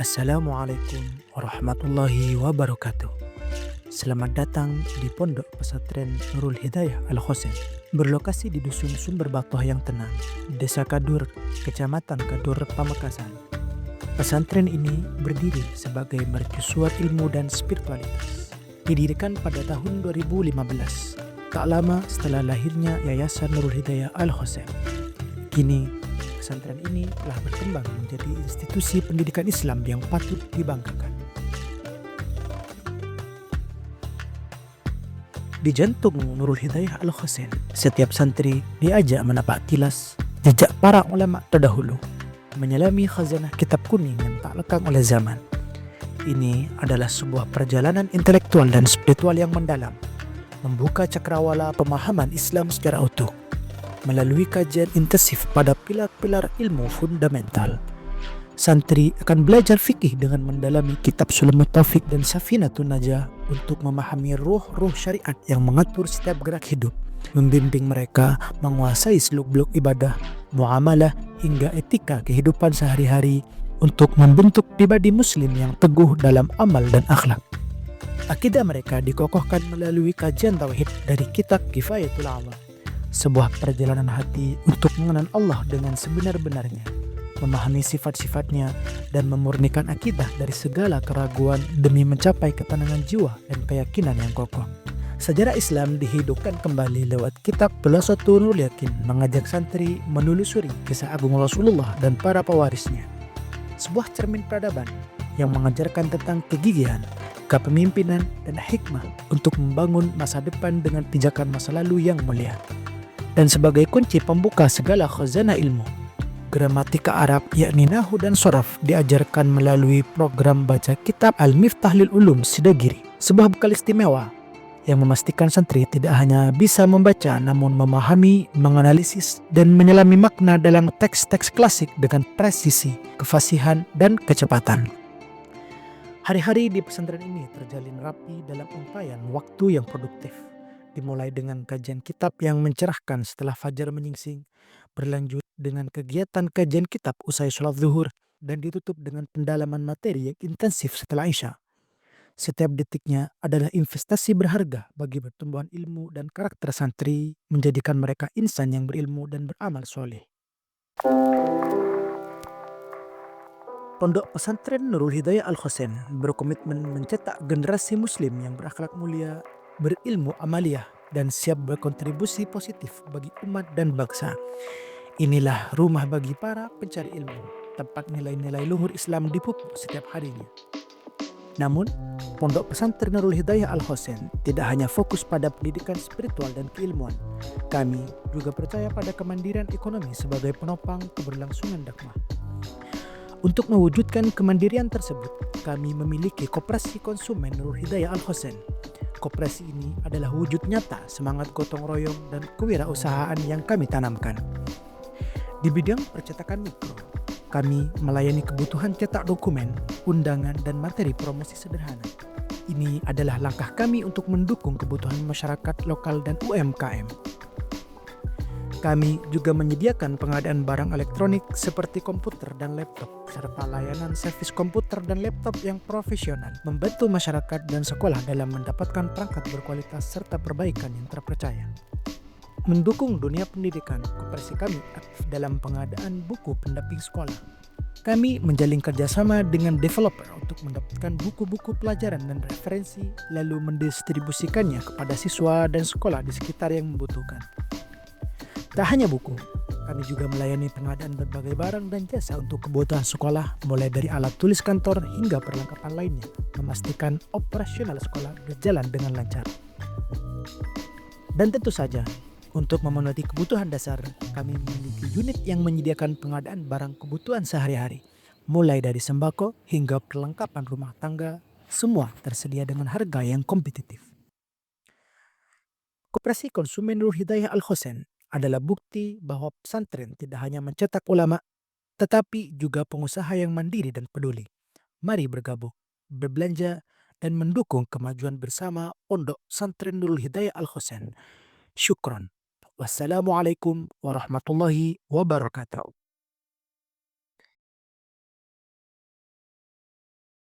Assalamualaikum warahmatullahi wabarakatuh. Selamat datang di Pondok Pesantren Nurul Hidayah Al-Khosen. Berlokasi di Dusun Sumber Batuh yang tenang, Desa Kadur, Kecamatan Kadur, Pamekasan. Pesantren ini berdiri sebagai mercusuar ilmu dan spiritualitas. Didirikan pada tahun 2015, tak lama setelah lahirnya Yayasan Nurul Hidayah Al-Khosen. Kini, pesantren ini telah berkembang menjadi institusi pendidikan Islam yang patut dibanggakan. Di jantung Nurul Hidayah Al-Khosen, setiap santri diajak menapak tilas jejak para ulama terdahulu, menyelami khazanah kitab kuning yang tak lekang oleh zaman. Ini adalah sebuah perjalanan intelektual dan spiritual yang mendalam, membuka cakrawala pemahaman Islam secara utuh melalui kajian intensif pada pilar-pilar ilmu fundamental. Santri akan belajar fikih dengan mendalami kitab Sulamut Taufik dan Safinatun Najah untuk memahami ruh-ruh syariat yang mengatur setiap gerak hidup, membimbing mereka menguasai seluk-beluk ibadah, muamalah hingga etika kehidupan sehari-hari untuk membentuk pribadi muslim yang teguh dalam amal dan akhlak. Akidah mereka dikokohkan melalui kajian tauhid dari kitab Kifayatul Awam, sebuah perjalanan hati untuk mengenal Allah dengan sebenar-benarnya, memahami sifat-sifatnya, dan memurnikan akidah dari segala keraguan demi mencapai ketenangan jiwa dan keyakinan yang kokoh. Sejarah Islam dihidupkan kembali lewat kitab Khulasatul Yakin, mengajak santri menelusuri kisah agung Rasulullah dan para pewarisnya. Sebuah cermin peradaban yang mengajarkan tentang kegigihan, kepemimpinan, dan hikmah untuk membangun masa depan dengan pijakan masa lalu yang mulia. Dan sebagai kunci pembuka segala khazanah ilmu, gramatika Arab yakni Nahu dan Shoraf diajarkan melalui program baca kitab Al-Miftah lil Ulum Sidagiri, sebuah bekal istimewa yang memastikan santri tidak hanya bisa membaca namun memahami, menganalisis, dan menyelami makna dalam teks-teks klasik dengan presisi, kefasihan, dan kecepatan. Hari-hari di pesantren ini terjalin rapi dalam untaian waktu yang produktif. Dimulai dengan kajian kitab yang mencerahkan setelah fajar menyingsing, berlanjut dengan kegiatan kajian kitab usai sholat zuhur, dan ditutup dengan pendalaman materi yang intensif setelah Isya. Setiap detiknya adalah investasi berharga bagi pertumbuhan ilmu dan karakter santri, menjadikan mereka insan yang berilmu dan beramal soleh. Pondok Pesantren Nurul Hidayah Al-Khosen berkomitmen mencetak generasi muslim yang berakhlak mulia, berilmu amaliyah, dan siap berkontribusi positif bagi umat dan bangsa. Inilah rumah bagi para pencari ilmu, tempat nilai-nilai luhur Islam dipupuk setiap harinya. Namun, Pondok Pesantren Nurul Hidayah Al-Khosen tidak hanya fokus pada pendidikan spiritual dan keilmuan. Kami juga percaya pada kemandirian ekonomi sebagai penopang keberlangsungan dakwah. Untuk mewujudkan kemandirian tersebut, kami memiliki Koperasi Konsumen Nurul Hidayah Al-Khosen. Koperasi ini adalah wujud nyata semangat gotong royong dan kewirausahaan yang kami tanamkan. Di bidang percetakan mikro, kami melayani kebutuhan cetak dokumen, undangan, dan materi promosi sederhana. Ini adalah langkah kami untuk mendukung kebutuhan masyarakat lokal dan UMKM. Kami juga menyediakan pengadaan barang elektronik seperti komputer dan laptop, serta layanan servis komputer dan laptop yang profesional, membantu masyarakat dan sekolah dalam mendapatkan perangkat berkualitas serta perbaikan yang terpercaya. Mendukung dunia pendidikan, koperasi kami aktif dalam pengadaan buku pendamping sekolah. Kami menjalin kerjasama dengan developer untuk mendapatkan buku-buku pelajaran dan referensi, lalu mendistribusikannya kepada siswa dan sekolah di sekitar yang membutuhkan. Tak hanya buku, kami juga melayani pengadaan berbagai barang dan jasa untuk kebutuhan sekolah, mulai dari alat tulis kantor hingga perlengkapan lainnya, memastikan operasional sekolah berjalan dengan lancar. Dan tentu saja, untuk memenuhi kebutuhan dasar, kami memiliki unit yang menyediakan pengadaan barang kebutuhan sehari-hari, mulai dari sembako hingga perlengkapan rumah tangga, semua tersedia dengan harga yang kompetitif. Koperasi Konsumen Nurul Hidayah Al-Khosen adalah bukti bahwa pesantren tidak hanya mencetak ulama, tetapi juga pengusaha yang mandiri dan peduli. Mari bergabung, berbelanja, dan mendukung kemajuan bersama Pondok Pesantren Nurul Hidayah Al-Khosen. Syukron. Wassalamualaikum warahmatullahi wabarakatuh.